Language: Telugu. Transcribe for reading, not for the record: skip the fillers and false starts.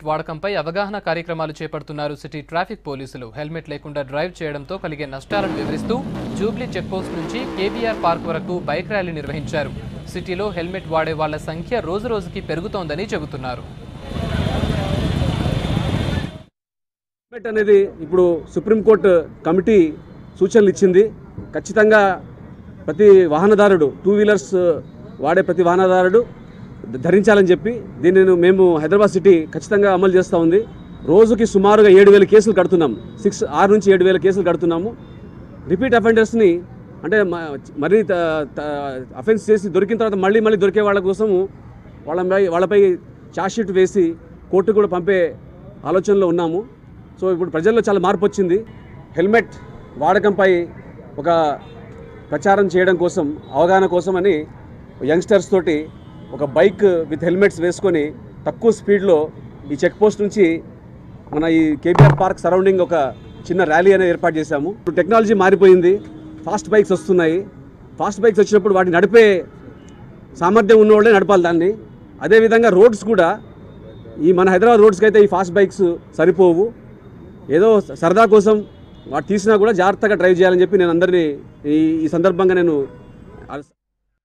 వాడకంపై అవగాహన కార్యక్రమాలు చేపడుతున్నారు సిటీ ట్రాఫిక్ పోలీసులు. హెల్మెట్ లేకుండా డ్రైవ్ చేయడంతో కలిగే నష్టాలను వివరిస్తూ జూబ్లీ చెక్పోస్ట్ నుంచి కేబీఆర్ పార్క్ వరకు బైక్ ర్యాలీ నిర్వహించారు. సిటీలో హెల్మెట్ వాడే వాళ్ల సంఖ్య రోజురోజుకి పెరుగుతోందని చెబుతున్నారు. హెల్మెట్ అనేది ఇప్పుడు సుప్రీంకోర్టు కమిటీ సూచనలు ఇచ్చింది. ఖచ్చితంగా ప్రతి వాహనదారుడు, టూ వీలర్స్ వాడే ప్రతి వాహనదారుడు ధరించాలని చెప్పి దీనిని మేము హైదరాబాద్ సిటీ ఖచ్చితంగా అమలు చేస్తూ ఉంది. రోజుకి సుమారుగా 7,000 కేసులు కడుతున్నాము. 6 నుంచి 7,000 కేసులు కడుతున్నాము. రిపీట్ అఫెండర్స్ని అంటే మరీ అఫెన్స్ చేసి దొరికిన తర్వాత మళ్ళీ దొరికే వాళ్ళ కోసము వాళ్ళపై ఛార్జ్షీట్ వేసి కోర్టు కూడా పంపే ఆలోచనలో ఉన్నాము. సో ఇప్పుడు ప్రజల్లో చాలా మార్పు వచ్చింది. హెల్మెట్ వాడకంపై ఒక ప్రచారం చేయడం కోసం, అవగాహన కోసం అని యంగ్స్టర్స్ తోటి ఒక బైక్ విత్ హెల్మెట్స్ వేసుకొని తక్కువ స్పీడ్లో ఈ చెక్ పోస్ట్ నుంచి మన ఈ కేబీఆర్ పార్క్ సరౌండింగ్ ఒక చిన్న ర్యాలీ అనేది ఏర్పాటు చేశాము. ఇప్పుడు టెక్నాలజీ మారిపోయింది, ఫాస్ట్ బైక్స్ వస్తున్నాయి. ఫాస్ట్ బైక్స్ వచ్చినప్పుడు వాటిని నడిపే సామర్థ్యం ఉన్నవాళ్ళే నడపాలి దాన్ని. అదేవిధంగా రోడ్స్ కూడా ఈ మన హైదరాబాద్ రోడ్స్కి అయితే ఈ ఫాస్ట్ బైక్స్ సరిపోవు. ఏదో సరదా కోసం వాటి తీసినా కూడా జాగ్రత్తగా డ్రైవ్ చేయాలని చెప్పి నేను అందరినీ ఈ సందర్భంగా నేను